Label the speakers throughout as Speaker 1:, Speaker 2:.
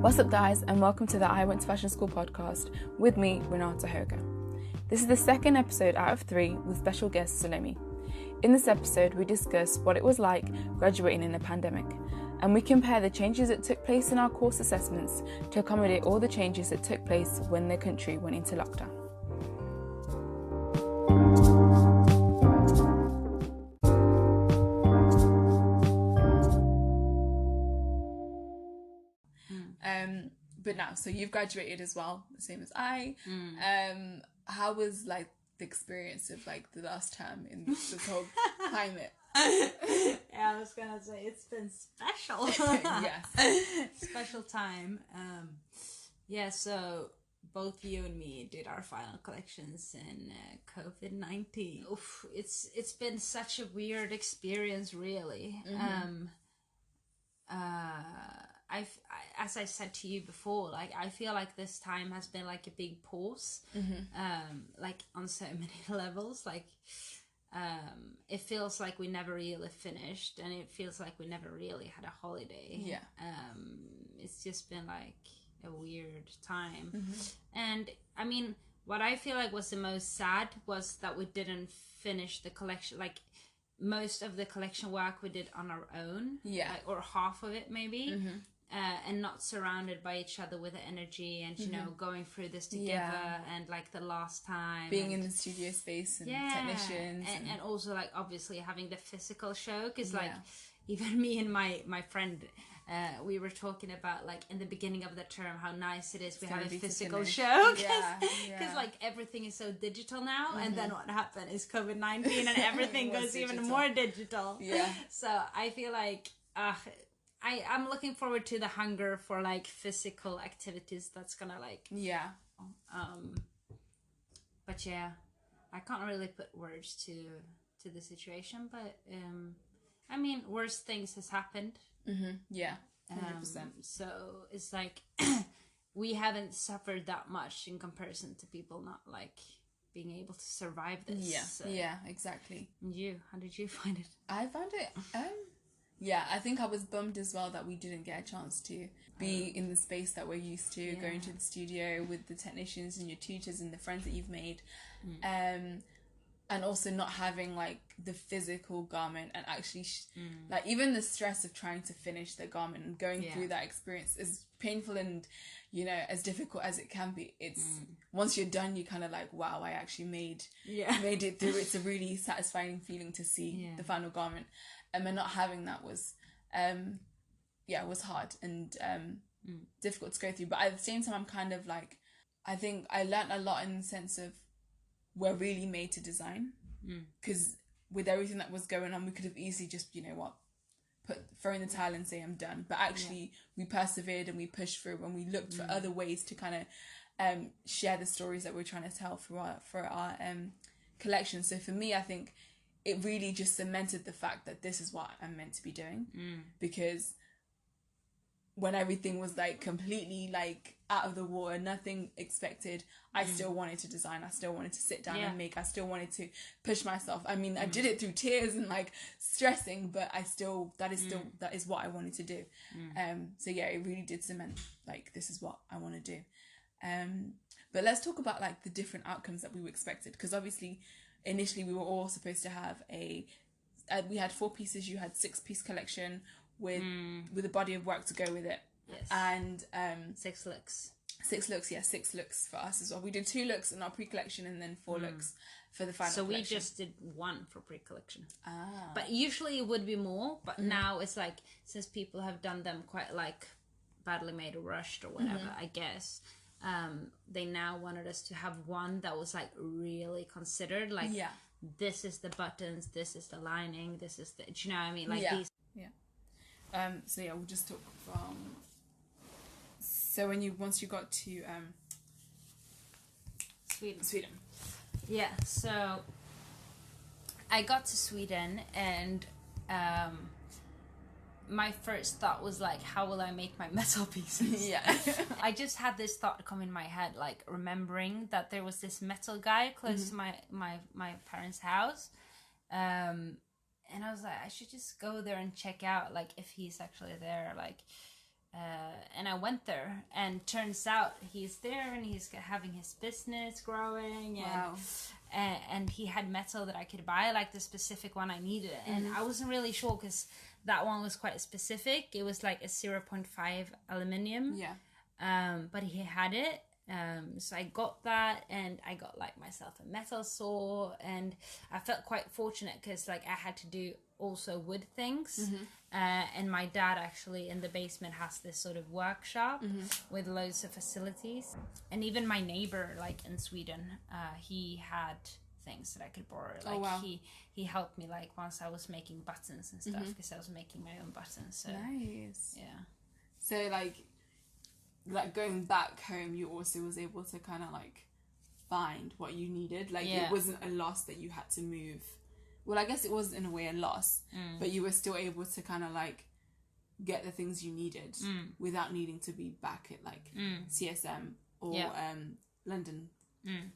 Speaker 1: What's up, guys, and welcome to the I Went to Fashion School podcast with me, Renata Hoga. This is the second episode out of 3 with special guest Salome. In this episode, we discuss what it was like graduating in a pandemic, and we compare the changes that took place in our course assessments to accommodate all the changes that took place when the country went into lockdown. But now, so you've graduated as well, the same as I. How was like the experience of like the last term in this whole climate?
Speaker 2: Yeah, I was gonna say it's been special.
Speaker 1: Yes,
Speaker 2: special time. So both you and me did our final collections in COVID-19. Oof, it's been such a weird experience, really. As I said to you before, like I feel like this time has been like a big pause, like on so many levels. Like it feels like we never really finished, and it feels like we never really had a holiday.
Speaker 1: Yeah.
Speaker 2: It's just been like a weird time, and I mean, what I feel like was the most sad was that we didn't finish the collection. Like most of the collection work we did on our own, or half of it maybe. And not surrounded by each other with the energy and you know going through this together and like the last time
Speaker 1: being in the studio space and technicians
Speaker 2: and also like obviously having the physical show, because like even me and my friend we were talking about like in the beginning of the term how nice it is we have a physical show because like everything is so digital now, and then what happened is COVID-19 and everything goes digital. Even more digital. So I feel like I'm looking forward to the hunger for like physical activities that's gonna like but yeah, I can't really put words to the situation, but I mean worse things has happened.
Speaker 1: 100%.
Speaker 2: So it's like we haven't suffered that much in comparison to people not like being able to survive this.
Speaker 1: Exactly.
Speaker 2: And you, how did you find it?
Speaker 1: I found it I think I was bummed as well that we didn't get a chance to be in the space that we're used to, going to the studio with the technicians and your tutors and the friends that you've made, and also not having like the physical garment and actually like even the stress of trying to finish the garment and going through that experience is painful and you know as difficult as it can be. It's once you're done, you kind of like, wow, I actually made it through. It's a really satisfying feeling to see the final garment. And not having that was was hard and difficult to go through. But at the same time, I'm kind of like, I think I learned a lot in the sense of we're really made to design, because with everything that was going on, we could have easily just, you know what, throw in the towel and say I'm done. But actually we persevered and we pushed through and we looked for other ways to kind of share the stories that we're trying to tell for our collection. So for me, I think it really just cemented the fact that this is what I'm meant to be doing, because when everything was like completely like out of the water, nothing expected, I still wanted to design. I still wanted to sit down and make. I still wanted to push myself. I mean, I did it through tears and like stressing, but that is what I wanted to do. So yeah, it really did cement like this is what I want to do. But let's talk about like the different outcomes that we expected, because obviously initially we were all supposed to have we had 4 pieces, you had 6-piece collection with a body of work to go with it. And
Speaker 2: 6 looks.
Speaker 1: 6 looks, 6 looks for us as well. We did 2 looks in our pre-collection and then 4 looks for the final collection.
Speaker 2: So we just did 1 for pre-collection. But usually it would be more, but now it's like, since people have done them quite like badly made or rushed or whatever, I guess, they now wanted us to have 1 that was like really considered, like this is the buttons, this is the lining, this is the, do you know what I mean, like these.
Speaker 1: So we'll just talk from, so once you got to Sweden.
Speaker 2: So I got to Sweden, and my first thought was like, how will I make my metal pieces? I just had this thought come in my head, like remembering that there was this metal guy close to my parents' house, and I was like, I should just go there and check out like if he's actually there, like and I went there, and turns out he's there, and he's having his business growing, and he had metal that I could buy, like the specific one I needed. And I wasn't really sure because that one was quite specific. It was like a 0.5 aluminium. But he had it. So I got that, and I got like myself a metal saw, and I felt quite fortunate because like I had to do also wood things. And my dad actually in the basement has this sort of workshop with loads of facilities. And even my neighbor, like in Sweden, he had things that I could borrow. Like he helped me like once I was making buttons and stuff, because I was making my own buttons. So
Speaker 1: nice.
Speaker 2: Yeah.
Speaker 1: So like going back home, you also was able to kind of like find what you needed. Like it wasn't a loss that you had to move. Well, I guess it was in a way a loss, but you were still able to kind of like get the things you needed without needing to be back at like CSM or London,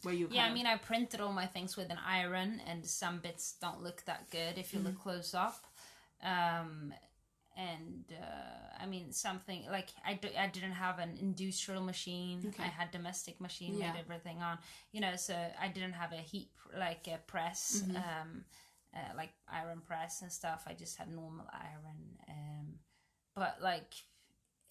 Speaker 1: where you.
Speaker 2: I mean, I printed all my things with an iron, and some bits don't look that good if you look close up. I mean, something like I didn't have an industrial machine. I had domestic machine, made everything on, so I didn't have a heat, like a press, like iron press and stuff. I just had normal iron. But like,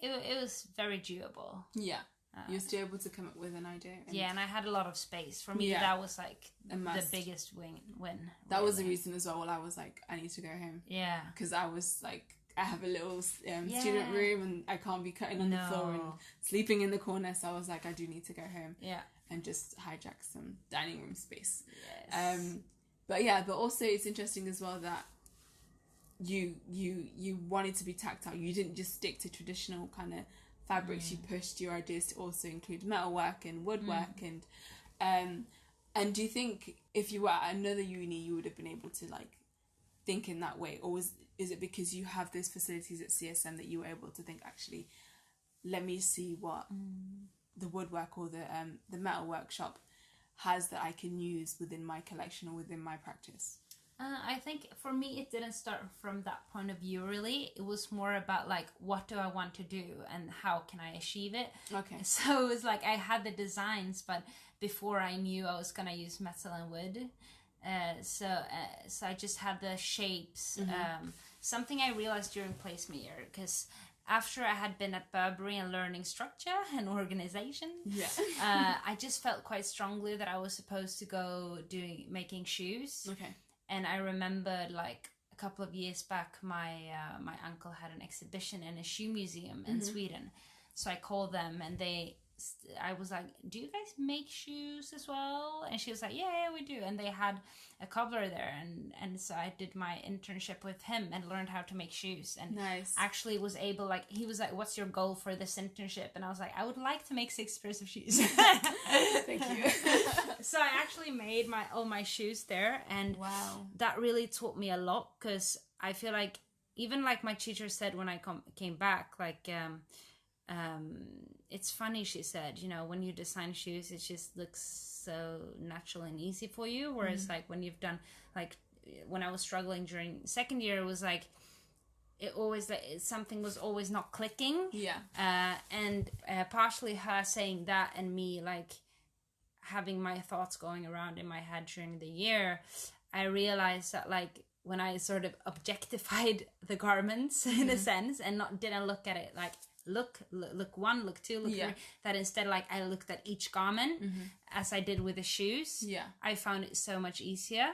Speaker 2: it was very doable.
Speaker 1: Yeah. You're still able to come up with an idea.
Speaker 2: And I had a lot of space. For me, that was like the biggest win.
Speaker 1: That was the reason as well. I was like, I need to go home.
Speaker 2: Yeah.
Speaker 1: Because I was like, I have a little student room, and I can't be cutting on the floor and sleeping in the corner. So I was like, I do need to go home. Yeah. And just hijack some dining room space. Yes. But also it's interesting as well that you wanted to be tactile. You didn't just stick to traditional kind of fabrics. You pushed your ideas to also include metalwork and woodwork, and do you think if you were at another uni you would have been able to like think in that way, or is it because you have those facilities at CSM that you were able to think, actually, let me see what the woodwork or the metal workshop has that I can use within my collection or within my practice?
Speaker 2: I think for me it didn't start from that point of view really. It was more about like, what do I want to do and how can I achieve it? Okay. So it was like I had the designs, but before I knew I was gonna use metal and wood. So I just had the shapes. Something I realized during placement year, because after I had been at Burberry and learning structure and organization, I just felt quite strongly that I was supposed to go making shoes. Okay. And I remembered like a couple of years back, my uncle had an exhibition in a shoe museum in Sweden. So I called them, and I was like, do you guys make shoes as well? And she was like, yeah, we do. And they had a cobbler there, and so I did my internship with him and learned how to make shoes, and actually was able, like, he was like, what's your goal for this internship? And I was like, I would like to make 6 pairs of shoes. Thank you. So I actually made all my shoes there, and that really taught me a lot, because I feel like, even like my teacher said when I came back, like, it's funny, she said, when you design shoes, it just looks so natural and easy for you, whereas like when you've done, like when I was struggling during second year, it was like it always, like, something was always not clicking, and partially her saying that and me like having my thoughts going around in my head during the year, I realized that like when I sort of objectified the garments in a sense and didn't look at it like look 1, look 2, look 3, that instead like I looked at each garment as I did with the shoes. I found it so much easier,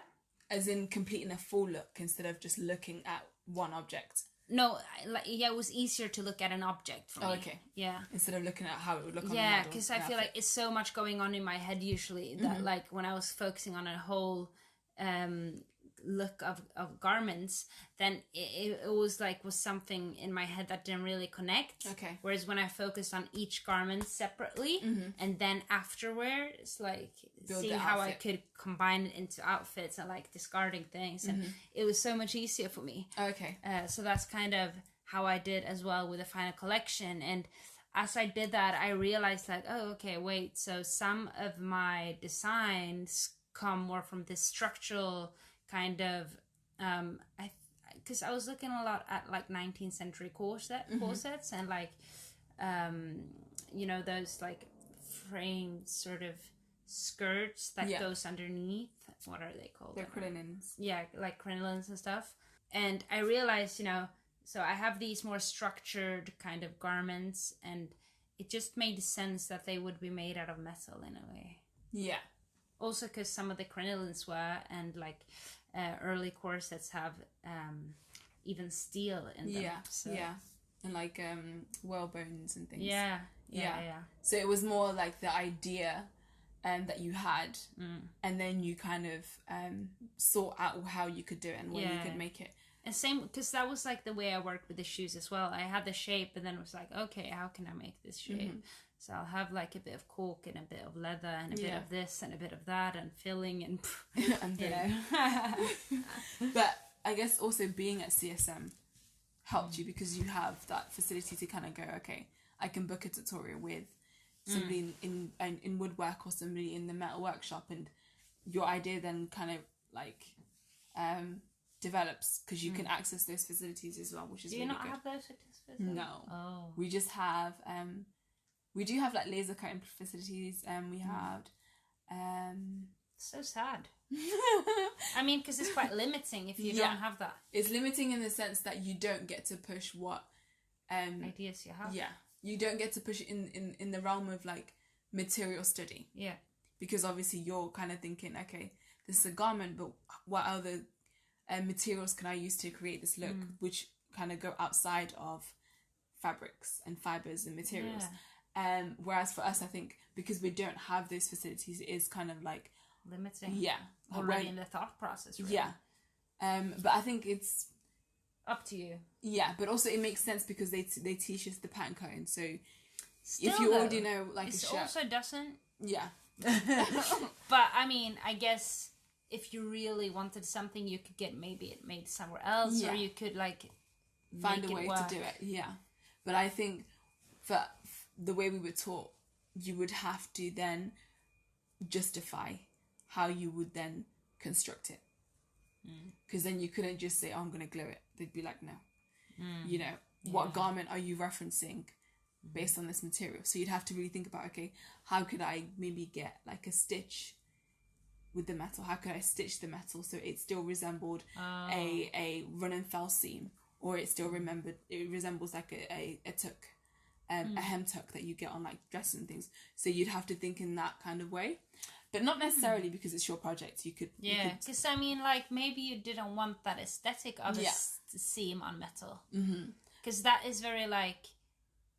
Speaker 1: as in completing a full look instead of just looking at one object.
Speaker 2: No, it was easier to look at an object for me.
Speaker 1: Okay. Instead of looking at how it would look on the model.
Speaker 2: Yeah, because I feel like it's so much going on in my head usually that like when I was focusing on a whole look of garments, then it was something in my head that didn't really connect. Okay. Whereas when I focused on each garment separately and then afterwards, like seeing how I could combine it into outfits and like discarding things, and it was so much easier for me. Okay. So that's kind of how I did as well with the final collection. And as I did that, I realized like, oh, okay, wait. So some of my designs come more from this structural kind of because I was looking a lot at like 19th century corsets and like you know, those like framed sort of skirts that goes underneath. What are they called?
Speaker 1: They're crinolines.
Speaker 2: Yeah, like crinolines and stuff. And I realized, you know, so I have these more structured kind of garments, and it just made sense that they would be made out of metal in a way.
Speaker 1: Yeah.
Speaker 2: Also because some of the crinolines were, and like early corsets have even steel in them.
Speaker 1: Yeah,
Speaker 2: so.
Speaker 1: yeah. And like whale bones and things.
Speaker 2: Yeah.
Speaker 1: So it was more like the idea that you had, and then you kind of sought out how you could do it and where you could make it.
Speaker 2: And same, because that was like the way I worked with the shoes as well. I had the shape, and then it was like, okay, how can I make this shape? So I'll have like a bit of cork and a bit of leather and a bit of this and a bit of that and filling and you know.
Speaker 1: But I guess also being at CSM helped you because you have that facility to kind of go, okay, I can book a tutorial with somebody in woodwork or somebody in the metal workshop, and your idea then kind of like develops because you can access those facilities as well, which is really good.
Speaker 2: Do you not have those facilities?
Speaker 1: No.
Speaker 2: Oh.
Speaker 1: We just have we do have like laser cutting facilities, and we have
Speaker 2: so sad. I mean, because it's quite limiting if you don't have that.
Speaker 1: It's limiting in the sense that you don't get to push what
Speaker 2: ideas you have.
Speaker 1: Yeah, you don't get to push it in the realm of like material study.
Speaker 2: Yeah,
Speaker 1: because obviously you're kind of thinking, okay, this is a garment, but what other materials can I use to create this look, which kind of go outside of fabrics and fibers and materials. Whereas for us, I think because we don't have those facilities, it is kind of like
Speaker 2: limiting.
Speaker 1: Yeah,
Speaker 2: already in the thought process. Really.
Speaker 1: Yeah, but I think it's
Speaker 2: up to you.
Speaker 1: Yeah, but also it makes sense because they teach us the pattern coding. So
Speaker 2: still,
Speaker 1: if you already know like
Speaker 2: it
Speaker 1: a shirt,
Speaker 2: also doesn't.
Speaker 1: Yeah.
Speaker 2: But I mean, I guess if you really wanted something, you could get maybe it made somewhere else, or you could like
Speaker 1: find a way to do it. Yeah, but I think for the way we were taught, you would have to then justify how you would then construct it, because then you couldn't just say, "Oh, I'm going to glue it." They'd be like, "No, you know, what garment are you referencing based on this material?" So you'd have to really think about, okay, how could I maybe get like a stitch with the metal? How could I stitch the metal so it still resembled a run and fell seam, or it still resembles like a tuck, a hem tuck that you get on like dresses and things. So you'd have to think in that kind of way, but not necessarily because it's your project. You could
Speaker 2: because I mean, like maybe you didn't want that aesthetic of a seam on metal, because that is very like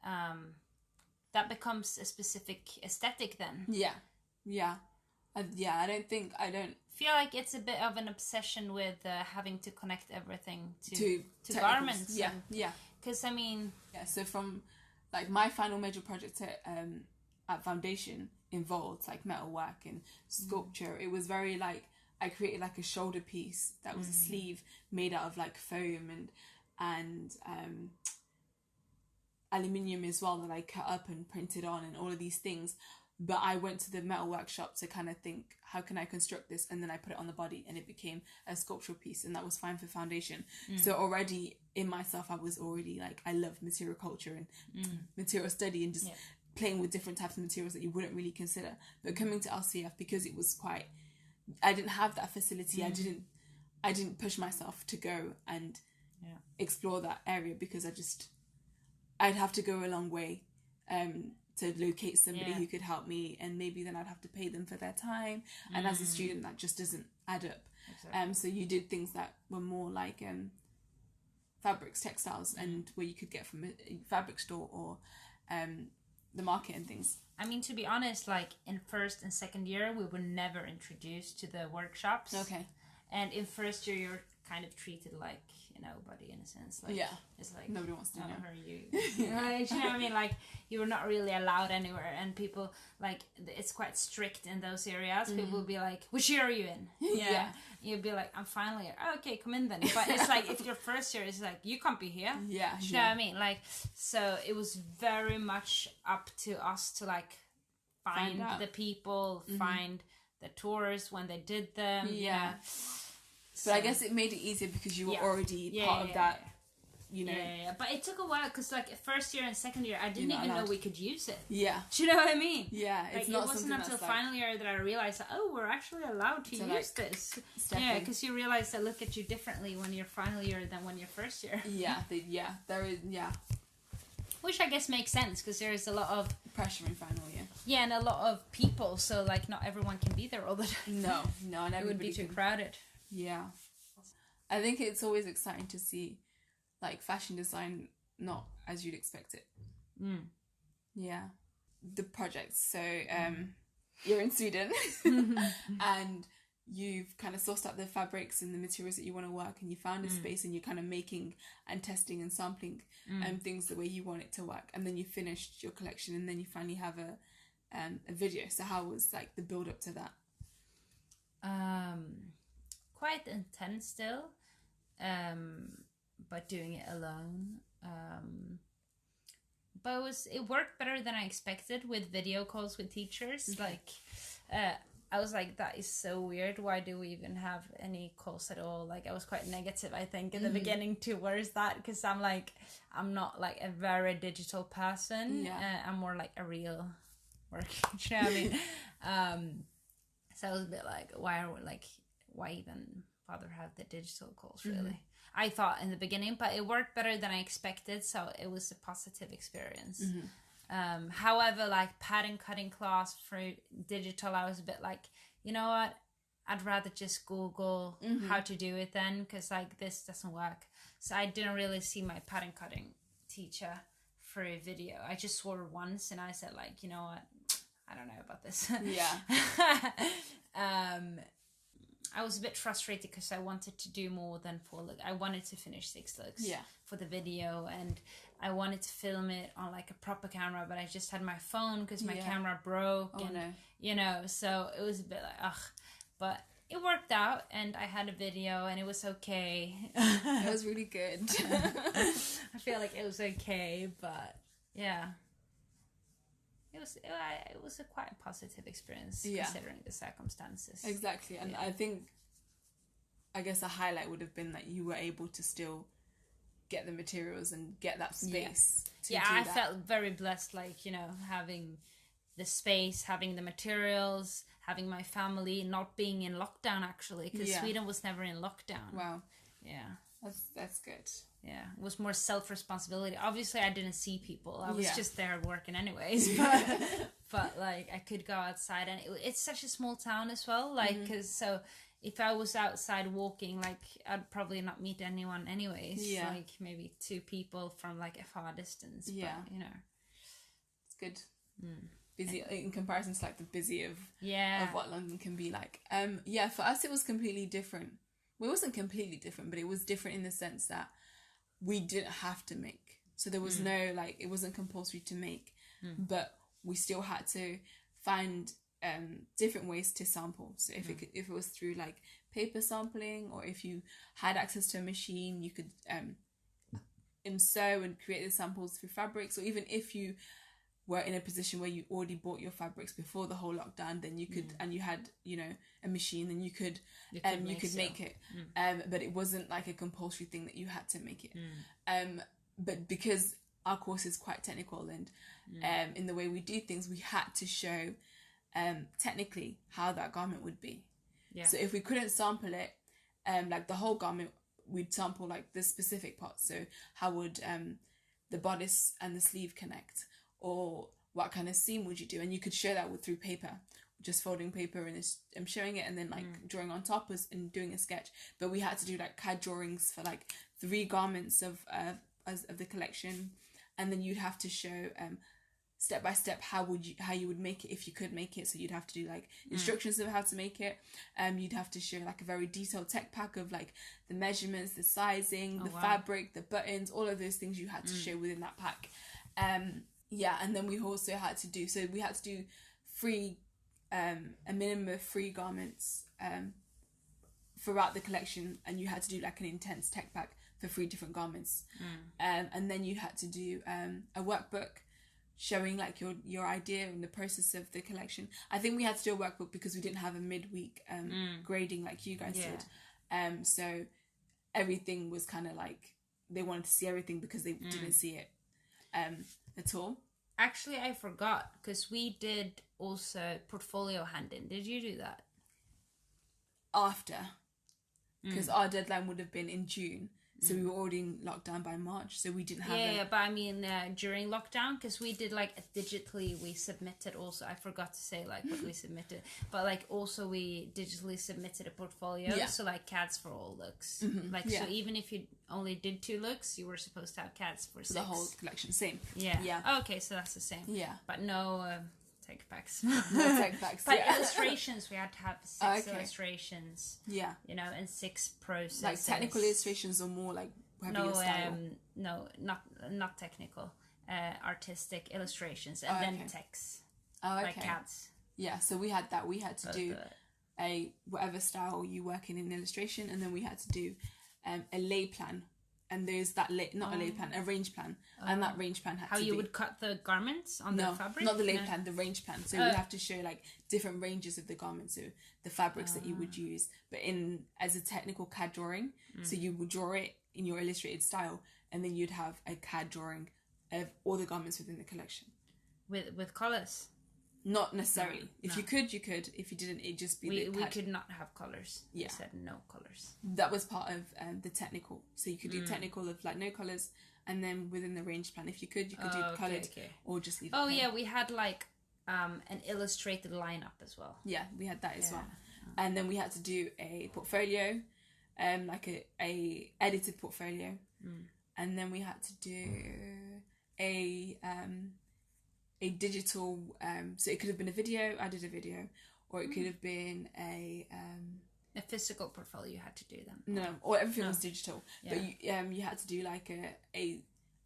Speaker 2: that becomes a specific aesthetic then. I don't
Speaker 1: feel
Speaker 2: like it's a bit of an obsession with having to connect everything to garments. Because I mean,
Speaker 1: so from like my final major project at Foundation involved like metalwork and sculpture. It was very like I created like a shoulder piece that was a sleeve made out of like foam and aluminium as well that I cut up and printed on and all of these things. But I went to the metal workshop to kind of think, how can I construct this? And then I put it on the body and it became a sculptural piece, and that was fine for Foundation. So already in myself, I was already like, I love material culture and material study and just playing with different types of materials that you wouldn't really consider. But coming to LCF, because it was quite, I didn't have that facility. I didn't push myself to go and explore that area because I'd have to go a long way to locate somebody who could help me, and maybe then I'd have to pay them for their time, and as a student that just doesn't add up. Exactly. So you did things that were more like fabrics, textiles, and where you could get from a fabric store or the market and things.
Speaker 2: I mean, to be honest, like in first and second year we were never introduced to the workshops.
Speaker 1: Okay.
Speaker 2: And in first year you're kind of treated like nobody in a sense. Like, it's like
Speaker 1: nobody wants to know.
Speaker 2: Who are you? Right? You know what I mean? Like you were not really allowed anywhere, and people like it's quite strict in those areas. People will be like, "Which year are you in?" You'd be like, "I'm finally here." Oh, okay, come in then. But it's like if your first year is like, you can't be here. You know what I mean? Like, so it was very much up to us to like find the people, find the tours when they did them.
Speaker 1: But I guess it made it easier because you were already part of that. You know.
Speaker 2: Yeah. But it took a while because like first year and second year I didn't even know we could use it.
Speaker 1: Yeah.
Speaker 2: Do you know what I mean?
Speaker 1: Yeah.
Speaker 2: It's not it wasn't until final year that I realized that, we're actually allowed to use this. Yeah, because you realize they look at you differently when you're final year than when you're first year.
Speaker 1: Yeah. There is. Yeah.
Speaker 2: Which I guess makes sense because there is a lot of
Speaker 1: pressure in final year.
Speaker 2: Yeah, and a lot of people, so like not everyone can be there all the time.
Speaker 1: No, and
Speaker 2: it would be too crowded.
Speaker 1: Yeah. I think it's always exciting to see like fashion design not as you'd expect it. Yeah. The projects. So you're in Sweden and you've kind of sourced out the fabrics and the materials that you want to work, and you found a space and you're kind of making and testing and sampling things the way you want it to work, and then you finished your collection and then you finally have a video. So how was like the build up to that?
Speaker 2: Quite intense still, but doing it alone. But it worked better than I expected with video calls with teachers. Like, I was like, that is so weird. Why do we even have any calls at all? Like, I was quite negative, I think, in the beginning towards that, because I'm not like a very digital person.
Speaker 1: Yeah.
Speaker 2: I'm more like a real worker. You know what I mean? So I was a bit like, why even bother have the digital calls, really? I thought in the beginning, but it worked better than I expected, so it was a positive experience. However, like pattern cutting class for digital, I was a bit like, you know what, I'd rather just Google how to do it then, because like this doesn't work. So I didn't really see my pattern cutting teacher for a video. I just saw her once and I said like, you know what, I don't know about this. I was a bit frustrated because I wanted to do more than 4 looks. I wanted to finish 6 looks for the video, and I wanted to film it on like a proper camera, but I just had my phone because my camera broke, you know, so it was a bit like, but it worked out and I had a video and it was okay.
Speaker 1: It was really good.
Speaker 2: I feel like it was okay, but yeah. It was a quite positive experience considering the circumstances.
Speaker 1: Exactly, and I guess a highlight would have been that you were able to still get the materials and get that space.
Speaker 2: I felt very blessed, like, you know, having the space, having the materials, having my family, not being in lockdown actually, because Sweden was never in lockdown.
Speaker 1: Wow.
Speaker 2: Yeah.
Speaker 1: That's good.
Speaker 2: Yeah, it was more self-responsibility. Obviously, I didn't see people. I was just there working anyways. But like, I could go outside, and it's such a small town as well. Like, so if I was outside walking, like, I'd probably not meet anyone anyways.
Speaker 1: Yeah.
Speaker 2: Like, maybe 2 people from like a far distance.
Speaker 1: Yeah.
Speaker 2: But, you know,
Speaker 1: it's good. Busy in comparison to like the busy of what London can be like. For us it was completely different. Well, it wasn't completely different, but it was different in the sense that we didn't have to make. So there was no, like, it wasn't compulsory to make, but we still had to find different ways to sample. So if it was through like paper sampling, or if you had access to a machine, you could sew and create the samples through fabrics, or even if you were in a position where you already bought your fabrics before the whole lockdown, then you could, and you had, you know, a machine, then you could make it. But it wasn't like a compulsory thing that you had to make it. But because our course is quite technical and in the way we do things, we had to show technically how that garment would be. Yeah. So if we couldn't sample it, like the whole garment, we'd sample like the specific parts. So how would the bodice and the sleeve connect? Or what kind of seam would you do? And you could show that through paper, just folding paper and showing it, and then like drawing on top and doing a sketch. But we had to do like CAD drawings for like 3 garments of the collection, and then you'd have to show step by step how you would make it if you could make it. So you'd have to do like instructions of how to make it. You'd have to show like a very detailed tech pack of like the measurements, the sizing, fabric, the buttons, all of those things you had to show within that pack. And then we also had to do, so we had to do a minimum of 3 garments throughout the collection, and you had to do like an intense tech pack for 3 different garments. And then you had to do a workbook showing like your idea and the process of the collection. I think we had to do a workbook because we didn't have a midweek grading like you guys did. So everything was kind of like they wanted to see everything because they didn't see it at all.
Speaker 2: Actually, I forgot because we did also portfolio hand-in. Did you do that?
Speaker 1: After, because our deadline would have been in June. So we were already in lockdown by March, so we didn't have
Speaker 2: Yeah, but I mean during lockdown, because we did like digitally, we submitted also, I forgot to say like what we submitted, but like also we digitally submitted a portfolio, so like CADs for all looks. So even if you only did 2 looks, you were supposed to have CADs for 6.
Speaker 1: The whole collection, same.
Speaker 2: Yeah. Okay, so that's the same.
Speaker 1: Yeah.
Speaker 2: But no take backs.
Speaker 1: No take backs.
Speaker 2: But illustrations, we had to have 6 illustrations.
Speaker 1: Yeah.
Speaker 2: You know, and 6 processes.
Speaker 1: Like technical illustrations or more like
Speaker 2: no, not technical. Artistic illustrations and then text.
Speaker 1: Oh, okay.
Speaker 2: Like CADs.
Speaker 1: Yeah, so we had that. We had to do a whatever style you work in illustration, and then we had to do a lay plan. And there's that a range plan, and that range plan had
Speaker 2: how
Speaker 1: to
Speaker 2: you
Speaker 1: be,
Speaker 2: would cut the garments on the fabric.
Speaker 1: Not the lay plan, the range plan. So we have to show like different ranges of the garments, so the fabrics that you would use, but as a technical CAD drawing. So you would draw it in your illustrated style, and then you'd have a CAD drawing of all the garments within the collection
Speaker 2: with colors.
Speaker 1: Not necessarily. If you could, you could. If you didn't, it'd just be
Speaker 2: we could not have colors. Yeah, we said no colors.
Speaker 1: That was part of the technical. So you could do technical of like no colors, and then within the range plan, if you could do colored or just leave it plain.
Speaker 2: Yeah, we had like an illustrated lineup as well.
Speaker 1: Yeah, we had that as well, and then we had to do a portfolio, like a edited portfolio, and then we had to do a digital, so it could have been a video. I did a video, or it could have been a
Speaker 2: physical portfolio. You had to do them.
Speaker 1: No, or everything was digital. But you had to do like a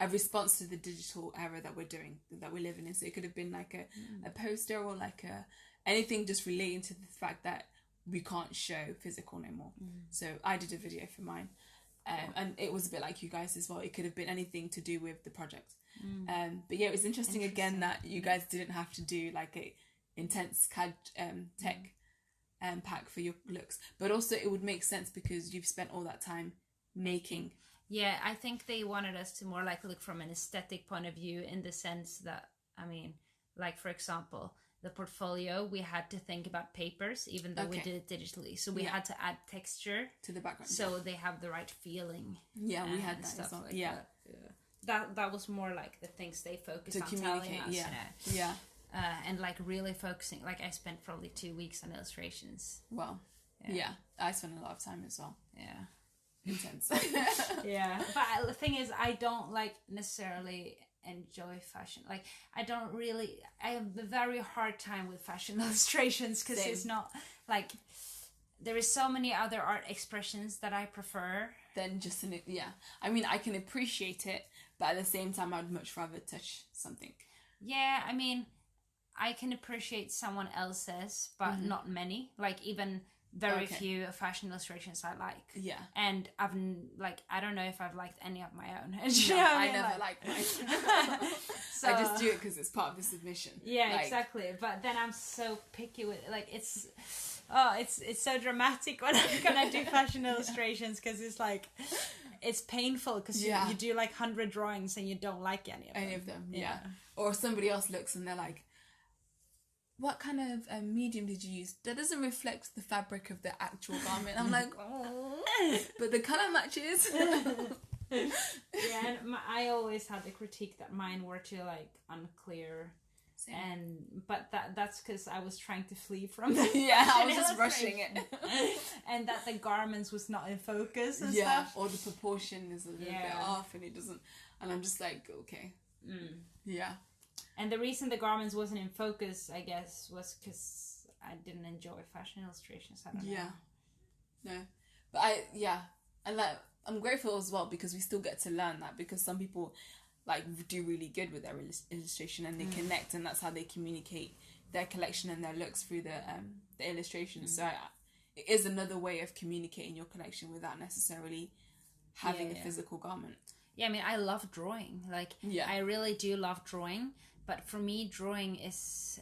Speaker 1: response to the digital era that we're living in. So it could have been like a poster or like anything just relating to the fact that we can't show physical no more. So I did a video for mine, and it was a bit like you guys as well. It could have been anything to do with the project. But yeah, it was interesting again that you guys didn't have to do like a intense CAD tech pack for your looks, but also it would make sense because you've spent all that time making.
Speaker 2: Yeah, I think they wanted us to more like look from an aesthetic point of view, in the sense that, I mean, like for example, the portfolio, we had to think about papers, even though we did it digitally. So we had to add texture to the background, so they have the right feeling.
Speaker 1: Yeah, we had that stuff as well.
Speaker 2: Like that was more like the things they focused on telling us. And like really focusing. Like I spent probably 2 weeks on illustrations.
Speaker 1: Well, yeah, I spent a lot of time as well.
Speaker 2: Yeah,
Speaker 1: intense.
Speaker 2: Yeah, but the thing is, I don't like necessarily enjoy fashion. Like I have a very hard time with fashion illustrations, because it's not like, there is so many other art expressions that I prefer
Speaker 1: than just I mean, I can appreciate it, but at the same time I'd much rather touch something.
Speaker 2: Yeah, I mean, I can appreciate someone else's, but not many. Like even very few fashion illustrations I like. Yeah. And I don't know if I've liked any of my own.
Speaker 1: I never like mine. So, I just do it because it's part of the submission.
Speaker 2: Yeah, exactly. But then I'm so picky with it's so dramatic when I'm gonna do fashion illustrations, because it's like, it's painful because you do like 100 drawings and you don't like any of them.
Speaker 1: Yeah. Or somebody else looks and they're like, what kind of medium did you use? That doesn't reflect the fabric of the actual garment. I'm like, oh, but the colour matches.
Speaker 2: Yeah, and I always had the critique that mine were too like unclear. But that's because I was trying to flee from the
Speaker 1: I was just rushing it.
Speaker 2: And that the garments was not in focus and
Speaker 1: stuff. Or the proportion is a little bit off and it doesn't, and I'm just like, okay. Yeah. And
Speaker 2: the reason the garments wasn't in focus, I guess, was because I didn't enjoy fashion illustrations. I don't know.
Speaker 1: No. But I'm grateful as well, because we still get to learn that, because some people like do really good with their illustration and they connect, and that's how they communicate their collection and their looks through the illustrations. So it is another way of communicating your collection without necessarily having a physical garment.
Speaker 2: Yeah, I mean, I love drawing. Like, I really do love drawing. But for me, drawing is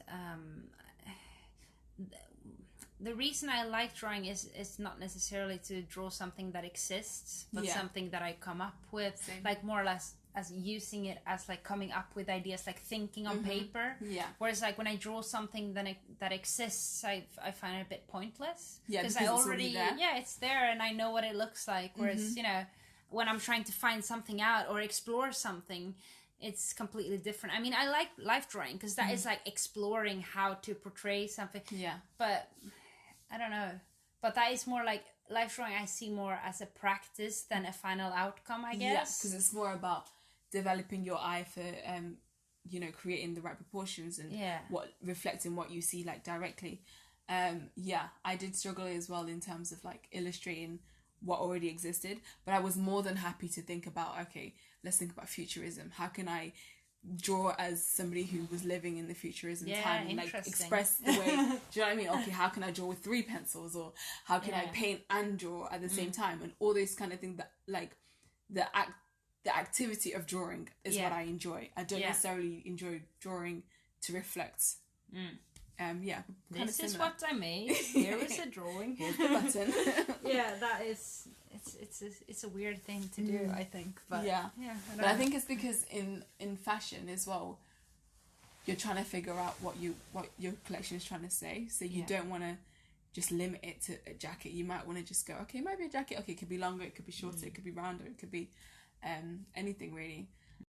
Speaker 2: the reason I like drawing is not necessarily to draw something that exists, but something that I come up with.
Speaker 1: Same.
Speaker 2: Like more or less as using it as like coming up with ideas, like thinking on paper.
Speaker 1: Yeah.
Speaker 2: Whereas like when I draw something that exists, I find it a bit pointless.
Speaker 1: Yeah, because
Speaker 2: I
Speaker 1: already it's there.
Speaker 2: Yeah, it's there and I know what it looks like. Whereas you know, when I'm trying to find something out or explore something, it's completely different. I mean, I like life drawing because that is like exploring how to portray something.
Speaker 1: Yeah.
Speaker 2: But I don't know. But that is more like life drawing. I see more as a practice than a final outcome, I guess.
Speaker 1: Yeah, because it's more about developing your eye for, you know, creating the right proportions and what reflecting what you see like directly. I did struggle as well in terms of like illustrating what already existed, but I was more than happy to think about, okay, let's think about futurism. How can I draw as somebody who was living in the futurism time and like express the way, do you know what I mean? Okay, how can I draw with 3 pencils, or how can I paint and draw at the same time, and all those kind of things that like the activity of drawing is what I enjoy. I don't necessarily enjoy drawing to reflect.
Speaker 2: This is what I made. Here is a drawing.
Speaker 1: Here's the button.
Speaker 2: That is it's a weird thing to do, I think. But
Speaker 1: I think it's because in fashion as well, you're trying to figure out what your collection is trying to say. So you don't want to just limit it to a jacket. You might want to just go, okay, maybe a jacket. Okay, it could be longer, it could be shorter, it could be rounder, it could be anything really.